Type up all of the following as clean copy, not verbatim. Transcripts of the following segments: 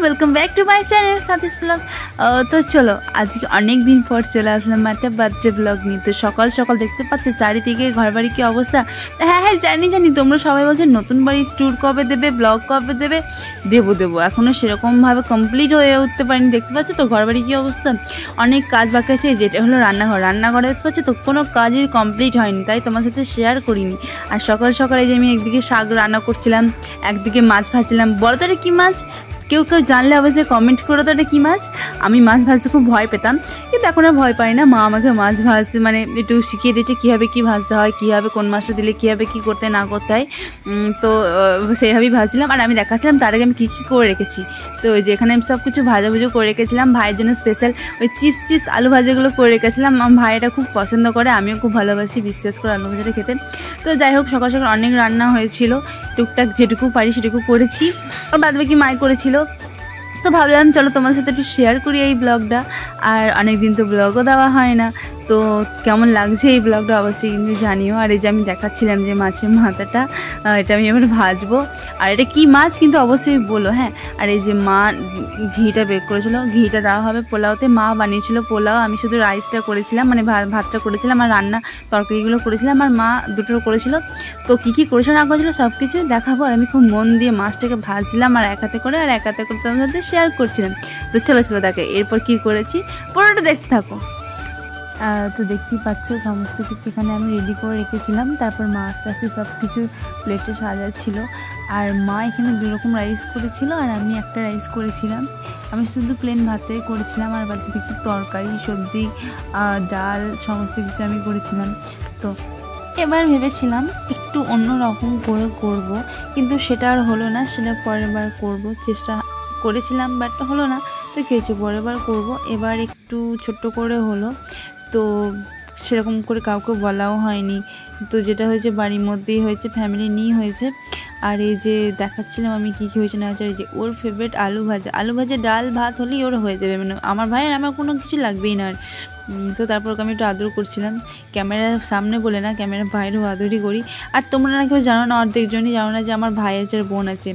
Welcome back to my channel साथिस blog. तो चलो आज के अनेक दिन पर चले आसलाम एक बार्थडे ब्लग नहीं। तो सकाल सकाल देखते पाচ্ছ चारिदिके घर बाड़ी की अवस्था। हाँ हाँ जानी जानी তোমরা সবাই বলছো নতুন বাড়ি ট্যুর কবে দেবে, ব্লগ কবে দেবে। দেবো এখনো সেরকমভাবে কমপ্লিট হয়ে উঠতে পারিনি। দেখতে পাচ্ছ তো ঘর বাড়ি কি অবস্থা, অনেক কাজ বাকি আছে। যেটা হলো রান্নাঘরে দেখতে পাচ্ছ তো কোনো কাজই কমপ্লিট হয়নি, তাই তোমার সাথে শেয়ার করিনি। আর সকাল সকালে যে আমি একদিকে শাক রান্না করছিলাম, একদিকে মাছ ভাজছিলাম। বলো তো এটা কী মাছ? কেউ জানলে অবশ্যই কমেন্ট করো তো এটা কী মাছ। আমি মাছ ভাজতে খুব ভয় পেতাম, কিন্তু এখন আর ভয় পাই না। মা আমাকে মাছ ভাজতে মানে একটু শিখিয়ে দিয়েছে কীভাবে কী ভাজতে হয়, কীভাবে কোন মাছটা দিলে কীভাবে কী করতে না করতে হয়। তো সেইভাবেই ভাজছিলাম আর আমি দেখাচ্ছিলাম তার আগে আমি কী কী করে রেখেছি। তো ওই যে এখানে আমি সব কিছু ভাজাভুজো করে রেখেছিলাম। ভাইয়ের জন্য স্পেশাল ওই চিপস আলু ভাজাগুলো করে রেখেছিলাম। আমার ভাই এটা খুব পছন্দ করে, আমিও খুব ভালোবাসি বিশ্বাস করে আলু ভাজাটা খেতে। তো যাই হোক সকাল সকাল অনেক রান্না হয়েছিল, টুকটাক যেটুকু পারি সেটুকু করেছি, আর বাদ বাকি মাই করেছিল। তো ভাবলাম চলো তোমার সাথে একটু শেয়ার করি এই ব্লগটা। আর অনেক দিন তো ব্লগও দেওয়া হয় না, তো কেমন লাগছে এই ব্লগটা অবশ্যই কিন্তু জানিও। আর এই যে আমি দেখাচ্ছিলাম যে মাছের মাথাটা, এটা আমি এবার ভাজবো। আর এটা কি মাছ কিন্তু অবশ্যই বলো, হ্যাঁ। আর এই যে মা ঘিটা বের করেছিল, ঘিটা দেওয়া হবে পোলাওতে। মা বানিয়েছিল পোলাও, আমি শুধু রাইসটা করেছিলাম, মানে ভাতটা করেছিলাম আর রান্না তরকারিগুলো করেছিলাম। আর মা দুটো করেছিল। তো কী করেছিল না করেছিল সব কিছু দেখাবো। আর আমি খুব মন দিয়ে মাছটাকে ভাজছিলাম আর এক হাতে করে তোমার সাথে শেয়ার করছিলাম। তো চলো দেখে এরপর কী করেছি পুরোটা দেখতে থাকো। তো দেখতেই পাচ্ছ সমস্ত কিছু এখানে আমি রেডি করে রেখেছিলাম। তারপর মা আস্তে আস্তে সব কিছু প্লেটে সাজাচ্ছিল। আর মা এখানে দুরকম রাইস করেছিল আর আমি একটা রাইস করেছিলাম। আমি শুধু প্লেন ভাতটাই করেছিলাম, আর বাদ বাকি তরকারি সবজি ডাল সমস্ত কিছু আমি করেছিলাম। তো এবার ভেবেছিলাম একটু অন্য রকম করে করব, কিন্তু সেটা আর হলো না। সেটা পরের বার করবো, চেষ্টা করেছিলাম বাট হলো না। তো কী হয়েছে, পরের বার করবো। এবার একটু ছোট্ট করে হলো, তো সেরকম করে কাউকে বলাও হয়নি। তো যেটা হয়েছে বাড়ির মধ্যেই হয়েছে, ফ্যামিলি নিয়েই হয়েছে। আর এই যে দেখাচ্ছিলাম আমি কী হয়েছে না হয়েছে। এই যে ওর ফেভারিট আলু ভাজা ডাল ভাত হলেই ওর হয়ে যাবে, মানে আমার ভাইয়ের আমার কোনো কিছু লাগবেই না। আর তো তারপর আমি একটু আদর করছিলাম, ক্যামেরার সামনে বলে না, ক্যামেরার বাইরেও আদরই করি। আর তোমরা না কেউ জানো না, অর্ধেকজনই জানো না যে আমার ভাই আছে আর বোন আছে।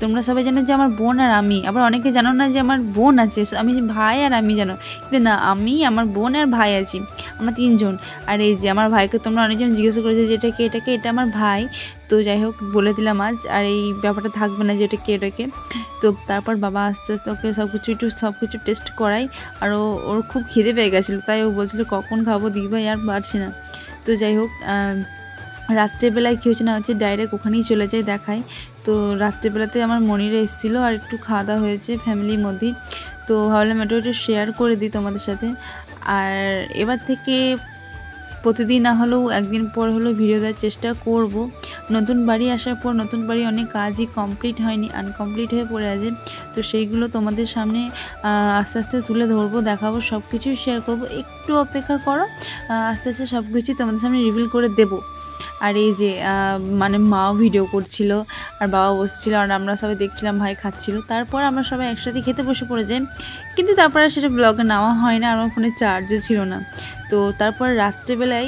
তোমরা সবাই জানো যে আমার বোন আর আমি, আবার অনেকে জানো না যে আমার বোন আছে, আমি ভাই আর আমি জানো। কিন্তু না, আমি আমার বোন আর ভাই আছি, আমরা তিনজন। আর এই যে আমার ভাইকে তোমরা অনেকজন জিজ্ঞাসা করেছে যে এটা আমার ভাই। তো যাই হোক বলে দিলাম আজ, আর এই ব্যাপারটা থাকবে না যে এটাকে। তো তারপর বাবা আস্তে আস্তে ওকে সব কিছু টেস্ট করাই। আর ওর খুব খিদে পেয়ে গেছিলো, তাই ও বলছিল কখন খাবো দিদিভাই, আর পারছি না। তো যাই হোক রাত্রেবেলায় কী হচ্ছে না হচ্ছে ডাইরেক্ট ওখানেই চলে যায় দেখায়। তো রাত্রেবেলাতে আমার মনিরা এসেছিলো আর একটু খাওয়া দাওয়া হয়েছে ফ্যামিলির মধ্যেই। তো ভাবলাম একটু শেয়ার করে দিই তোমাদের সাথে। আর এবার থেকে প্রতিদিন না হলেও একদিন পর হলেও ভিডিও দেওয়ার চেষ্টা করব। নতুন বাড়ি আসার পর নতুন বাড়ি অনেক কাজই কমপ্লিট হয়নি, আনকমপ্লিট হয়ে পড়ে আছে। তো সেইগুলো তোমাদের সামনে আস্তে আস্তে তুলে ধরবো, দেখাবো, সব কিছুই শেয়ার করব। একটু অপেক্ষা করো, আস্তে আস্তে সব কিছুই তোমাদের সামনে রিভিল করে দেবো। আর এই যে মানে মাও ভিডিও করছিল আর বাবা বসছিল আর আমরা সবাই দেখছিলাম, ভাই খাচ্ছিল। তারপর আমরা সবাই একসাথে খেতে বসে পড়ে যাই, কিন্তু তারপরে সেটা ব্লগে নেওয়া হয় না, আর আমার ফোনে চার্জও ছিল না। তো তারপর রাত্রেবেলায়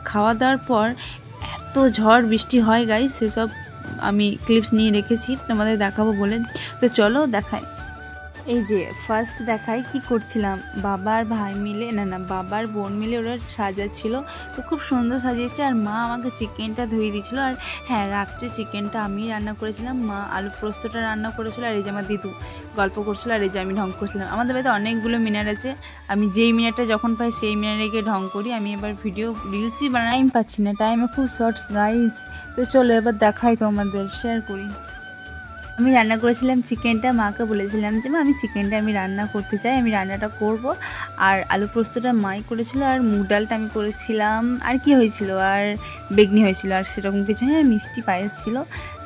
খাওয়া দাওয়ার পর এত ঝড় বৃষ্টি হয় গাইস, সেসব আমি ক্লিপস নিয়ে রেখেছি তোমাদের দেখাবো বলে। তো চলো দেখাই। এই যে ফার্স্ট দেখাই কি করছিলাম, বাবার ভাই মিলে বাবার বোন মিলে ওরা সাজাচ্ছিল। তো খুব সুন্দর সাজিয়েছে। আর মা আমাকে চিকেনটা ধুয়ে দিয়েছিল। আর হ্যাঁ, রাত্রে চিকেনটা আমি রান্না করেছিলাম, মা আলু পোস্তটা রান্না করেছিল। আর এই যে আমার দিদু গল্প করছিল, আর এই যে আমি ঢং করছিলাম। আমাদের বাড়িতে অনেকগুলো মিনার আছে, আমি যেই মিনারটা যখন পাই সেই মিনারে গিয়ে ঢং করি। আমি এবার ভিডিও রিলসই টাইম পাচ্ছি না, টাইমে খুব শর্টস গাইস। তো চলো এবার দেখাই তোমাদের, শেয়ার করি। আমি রান্না করেছিলাম চিকেনটা, মাকে বলেছিলাম যে মা আমি চিকেনটা রান্না করতে চাই, আমি রান্নাটা করব। আর আলু পোস্তটা মাই করেছিল, আর মুগ ডালটা আমি করেছিলাম। আর কি হয়েছিল, আর বেগনি হয়েছিল, আর সেরকম কিছু হ্যাঁ, মিষ্টি পায়েস ছিল।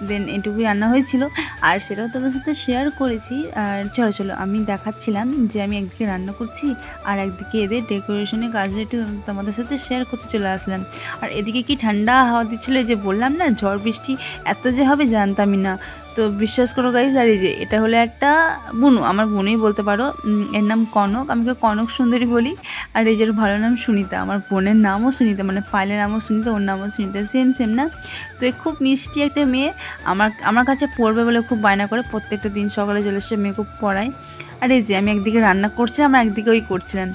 দেন এটুকুই রান্না হয়েছিল, আর সেটাও তোমাদের সাথে শেয়ার করেছি। আর চলো আমি দেখাচ্ছিলাম যে আমি একদিকে রান্না করছি আর একদিকে এদের ডেকোরেশনের কাজটা একটু তোমাদের সাথে শেয়ার করতে চলে আসলাম। আর এদিকে কি ঠান্ডা হাওয়া দিচ্ছিলো, যে বললাম না ঝড় বৃষ্টি এত যে হবে জানতামই না। তো বিশ্বাস করো গাইজ, আর এই যে এটা হলো একটা বুনু, আমার বোনই বলতে পারো। এর নাম কনক, আমি কনক সুন্দরী বলি। আর এই যে ভালো নাম সুনিতা, আমার বোনের নামও সুনিতা, মানে পায়েলের নামও সুনিতা, ওর নামও সুনিতা, সেম সেম না। তো খুব মিষ্টি একটা মেয়ে, আমার কাছে পড়বে বলে খুব বায়না করে, প্রত্যেকটা দিন সকালে চলে এসে মেয়ে খুব পড়ায়। আর এই যে আমি একদিকে রান্না করছিলাম আর একদিকে ওই করছিলাম,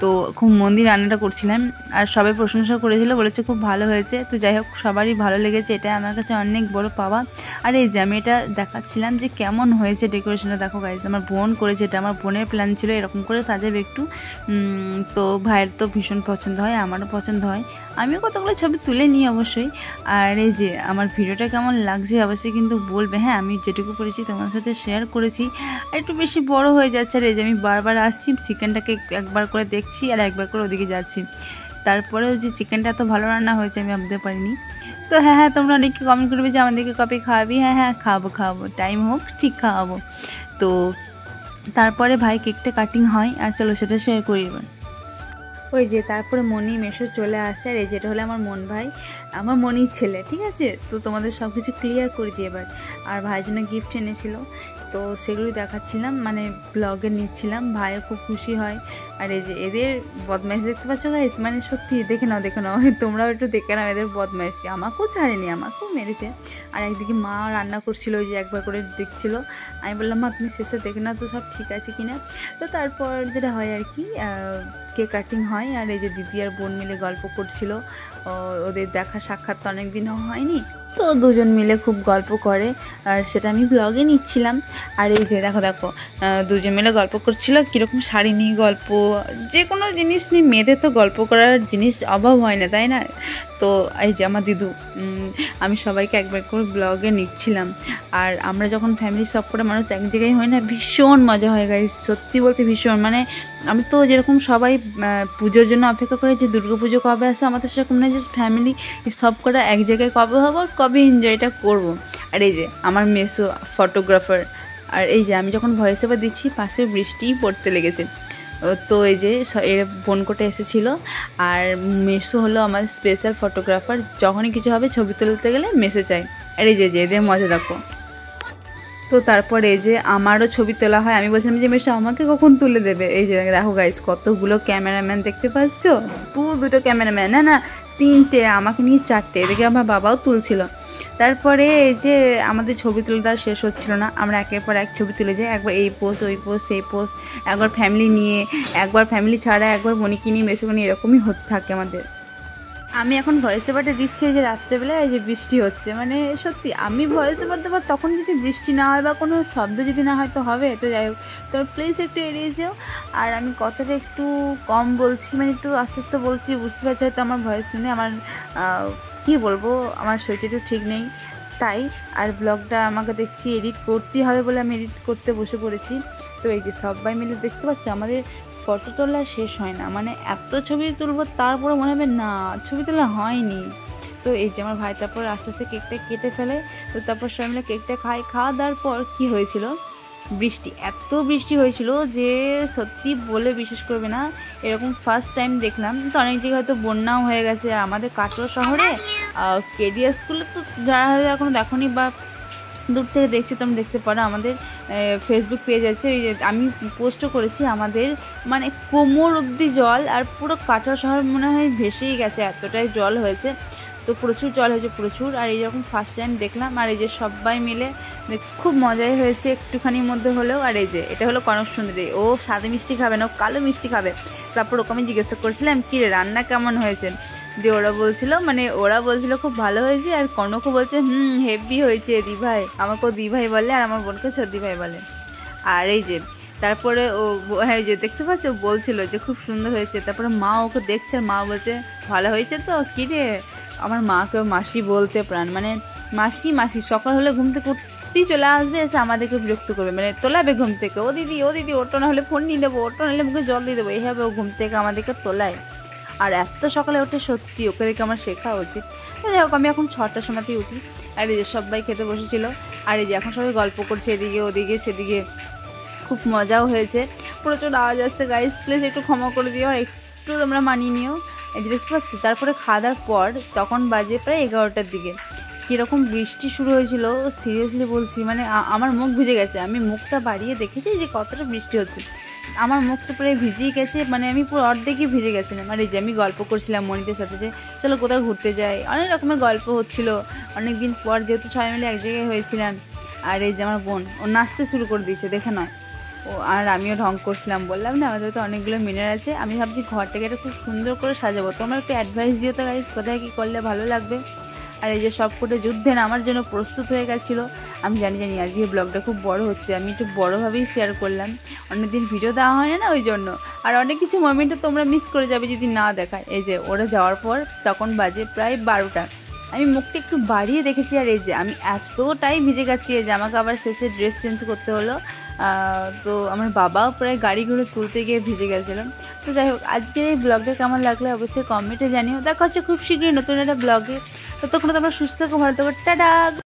তো খুব মন দিয়ে রান্নাটা করছিলাম। আর সবাই প্রশংসা করেছিল, বলেছে খুব ভালো হয়েছে। তো যাই হোক, সবারই ভালো লেগেছে, এটা আমার কাছে অনেক বড় পাওয়া। আর এই যে আমি এটা দেখাচ্ছিলাম যে কেমন হয়েছে ডেকোরেশনটা, দেখো গাইজ, আমার বোন করেছে এটা, আমার বোনের প্ল্যান ছিল এরকম করে সাজাবে একটু। তো ভাইয়ের তো ভীষণ পছন্দ হয়, আমারও পছন্দ হয়, আমিও কতগুলো ছবি তুলে নিই অবশ্যই। আর এই যে আমার ভিডিওটা কেমন লাগছে অবশ্যই কিন্তু বলবে। হ্যাঁ, আমি যেটুকু করেছি তোমার সাথে শেয়ার করেছি, আর একটু বেশি বড় হয়ে যাচ্ছে। আর এই যে আমি বারবার আসছি, চিকেনটাকে একবার করে দেখছি আর একবার করে ওদিকে যাচ্ছি। তারপরেও যে চিকেনটা এত ভালো রান্না হয়েছে আমি ভাবতে পারিনি। তো হ্যাঁ, তোমরা অনেকে কমেন্ট করবে যে আমাদেরকে কবে খাওয়াবি। হ্যাঁ, খাওয়াবো, টাইম হোক ঠিক খাওয়াবো। তো তারপরে ভাই কেকটা কাটিং হয়, আর চলো সেটা শেয়ার করি এবার। ওই যে তারপরে মনি মেশো চলে আসে, আর এই যেটা হলো আমার মন ভাই, আমার মনির ছেলে, ঠিক আছে। তো তোমাদের সব কিছু ক্লিয়ার করে দিই এবার। আর ভাইয়ের জন্য গিফট এনেছিল, তো সেগুলোই দেখাচ্ছিলাম, মানে ব্লগে নিচ্ছিলাম, ভাইও খুব খুশি হয়। আর এই যে এদের বদমাইশ দেখতে পাচ্ছ গাইস, মানে সত্যি দেখে নাও তোমরাও একটু দেখে নাও এদের বদমাইশি, আমাকেও ছাড়েনি, আমাকেও মেরেছে। আর একদিকে মা রান্না করছিল, ওই যে একবার করে দেখছিল, আমি বললাম মা তুমি শেষে দেখে নাও তো সব ঠিক আছে কিনা। তো তারপর যেটা হয় আর কি, কেক কাটিং হয়, আর এই যে দিদি আর বোন মিলে গল্প করছিল, ওদের দেখা সাক্ষাৎ তো অনেক দিনও হয়নি, তো দুজন মিলে খুব গল্প করে, আর সেটা আমি ব্লগে নিচ্ছিলাম। আর এই যে দেখো দুজন মিলে গল্প করছিল, কীরকম শাড়ি নিয়ে গল্প, যে কোনো জিনিস নিয়ে, মেয়েদের তো গল্প করার জিনিস অভাব হয় না, তাই না। তো এই যে আমার দিদু, আমি সবাইকে একবার করে ব্লগে নিচ্ছিলাম। আর আমরা যখন ফ্যামিলি সব করে মানুষ এক জায়গায় হয় না, ভীষণ মজা হয় গাইস, সত্যি বলতে ভীষণ। মানে আমি তো যেরকম সবাই পুজোর জন্য অপেক্ষা করে যে দুর্গা পুজো কবে আসে, আমাদের সেরকম না, যে ফ্যামিলি সব করে এক জায়গায় কবে হবো, কবে এনজয়টা করবো। আর এই যে আমার মেসো ফটোগ্রাফার, আর এই যে আমি যখন ভয়েস ওভার দিচ্ছি পাশে বৃষ্টিই পড়তে লেগেছে। তো এই যে এর বোনকোটা এসেছিলো, আর মেসো হলো আমাদের স্পেশাল ফটোগ্রাফার, যখনই কিছু হবে ছবি তুলতে গেলে মেসো চাই। আর এই যে এদের মজা দেখো। তো তারপরে এই যে আমারও ছবি তোলা হয়, আমি বলছিলাম যে মেসো আমাকে কখন তুলে দেবে। এই যে দেখো গাইস, কতগুলো ক্যামেরাম্যান দেখতে পাচ্ছ, দুটো ক্যামেরাম্যান, না তিনটে, আমাকে নিয়ে চারটে, এদিকে আমার বাবাও তুলছিল। তারপরে এই যে আমাদের ছবি তুলে দেওয়া শেষ হচ্ছিল না, আমরা একের পর এক ছবি তুলে যাই, একবার এই পোস্ট ওই পোস্ট সেই পোস্ট, একবার ফ্যামিলি নিয়ে, একবার ফ্যামিলি ছাড়া, একবার মনিকে নিয়ে মেসোকে নিয়ে, এরকমই হতে থাকে আমাদের। আমি এখন ভয়েস ওভারটা দিচ্ছি এই যে রাত্রেবেলায়, এই যে বৃষ্টি হচ্ছে, মানে সত্যি আমি ভয়েস ওভার দেবো তখন যদি বৃষ্টি না হয় বা কোনো শব্দ যদি না হয় তো হবে। তো যাই হোক, তো প্লিজ একটু এড়িয়ে যেও। আর আমি কথাটা একটু কম বলছি, মানে একটু আস্তে আস্তে বলছি, বুঝতে পারছি হয়তো আমার ভয়েস শুনে। আমার কী বলবো, আমার শরীরটা একটু ঠিক নেই তাই। আর ব্লগটা আমাকে দেখছি এডিট করতেই হবে বলে আমি এডিট করতে বসে পড়েছি। তো এই যে সবাই মিলে দেখতে পাচ্ছি আমাদের ফটো তোলা শেষ হয় না, মানে এত ছবি তুলবো তারপরে মনে হবে না ছবি তোলা হয়নি। তো এই যে আমার ভাই তারপর আস্তে আস্তে কেকটা কেটে ফেলে। তো তারপর সবাই মিলে কেকটা খাওয়া দাওয়ার পর কী হয়েছিল, বৃষ্টি, এত বৃষ্টি হয়েছিল যে সত্যি বলে বিশ্বাস করবে না, এরকম ফার্স্ট টাইম দেখলাম। তো অনেক জায়গায় হয়তো বন্যাও হয়ে গেছে। আর আমাদের কাটোয়া শহরে কেডিএস স্কুলে তো যারা হয়তো এখনও দেখোনি বা দূর থেকে দেখছি, তোমরা দেখতে পারো, আমাদের ফেসবুক পেজ আছে, ওই যে আমি পোস্টও করেছি, আমাদের মানে কোমর অবধি জল, আর পুরো কাটোয়া শহর মনে হয় ভেসেই গেছে, এতটাই জল হয়েছে। তো প্রচুর জল হয়েছে, প্রচুর। আর এই যখন ফার্স্ট টাইম দেখলাম, আর এই যে সবাই মিলে খুব মজাই হয়েছে একটুখানির মধ্যে হলেও। আর এই যে এটা হলো কনক সুন্দরী, ও সাদা মিষ্টি খাবে না, ও কালো মিষ্টি খাবে। তারপর ওকে আমি জিজ্ঞাসা করছিলাম কী রে রান্না কেমন হয়েছে, দিয়ে ওরা বলছিল খুব ভালো হয়েছে। আর কনকও বলছে হেভি হয়েছে দিভাই, আমাকেও দিভাই বলে, আর আমার বোনকে সর্দি ভাই বলে। আর এই যে তারপরে ও, হ্যাঁ যে দেখতে পাচ্ছ, বলছিল যে খুব সুন্দর হয়েছে। তারপরে মা ওকে দেখছে, আর মা বলছে ভালো হয়েছে তো। কী রে, আমার মাকে মাসি বলতে প্রাণ, মানে মাসি সকাল হলে ঘুম থেকে উঠতেই চলে আসবে, এসে আমাদেরকে বিরক্ত করবে, মানে তোলাবে ঘুম থেকে, ও দিদি ওটো না হলে ফোন নিয়ে দেবো, ওটো নাহলে মুখে জল দিয়ে দেবো, এইভাবে ও ঘুম থেকে আমাদেরকে তোলায়। আর এত সকালে ওঠে, সত্যি ওকে দেখে আমার শেখা উচিত। যাই হোক, আমি এখন 6টার সময়তেই উঠি। আর এই যে সবাই খেতে বসেছিল, আর এই যে এখন সবাই গল্প করছে এদিকে ওদিকে সেদিকে, খুব মজাও হয়েছে। প্রচুর আওয়াজ আসছে গাইস, প্লিজ একটু ক্ষমা করে দিও, আর একটু তোমরা মানিয়ে নিও। এই যে দেখতে পাচ্ছি, তারপরে খাওয়া দাওয়ার পর তখন বাজে প্রায় 11টার দিকে। কীরকম বৃষ্টি শুরু হয়েছিল সিরিয়াসলি বলছি, মানে আমার মুখ ভিজে গেছে। আমি মুখটা বাড়িয়ে দেখেছি যে কতটা বৃষ্টি হচ্ছে, আমার মুখটা পুরো ভিজেই গেছে, মানে আমি পুরো অর্ধেকই ভিজে গেছিলাম। আর এই যে আমি গল্প করছিলাম মনিদের সাথে যে চলো কোথাও ঘুরতে যাই, অনেক রকমের গল্প হচ্ছিলো অনেক দিন পর, যেহেতু সবাই মিলে এক জায়গায় হয়েছিলাম। আর এই যে আমার বোন ও নাচতে শুরু করে দিয়েছে দেখে নয়, ও আর আমিও ঢং করছিলাম। বললাম না আমাদের তো অনেকগুলো মিনার আছে, আমি ভাবছি ঘরটাকে এটা খুব সুন্দর করে সাজাবো, তোমরা একটু অ্যাডভাইস দিও তো গাইজ, কোথায় কী করলে ভালো লাগবে। আর এই যে সবকটা যুদ্ধে নামার জন্য প্রস্তুত হয়ে গেছিলো। আমি জানি আজকে ব্লগটা খুব বড় হচ্ছে, আমি একটু বড়োভাবেই শেয়ার করলাম, অনেকদিন ভিডিও দেওয়া হয় না ওই জন্য। আর অনেক কিছু মোমেন্টে তোমরা মিস করে যাবে যদি না দেখায়। এই যে ওরা যাওয়ার পর তখন বাজে প্রায় 12টা, আমি মুখটা একটু বাড়িয়ে দেখেছি। আর এই যে আমি এতটাই ভিজে গেছি, এই যে আমাকে আবার শেষে ড্রেস চেঞ্জ করতে হলো। তো আমার বাবাও প্রায় গাড়ি ঘুরে তুলতে গিয়ে ভিজে গেছিলাম। তো যাই হোক, আজকের এই ব্লগটা কেমন লাগলো অবশ্যই কমেন্টে জানিও। দেখা হচ্ছে খুব শীঘ্রই নতুন একটা ব্লগে। ততক্ষণ তোমরা সুস্থ থাকো, ভালো থাকো, টাটা।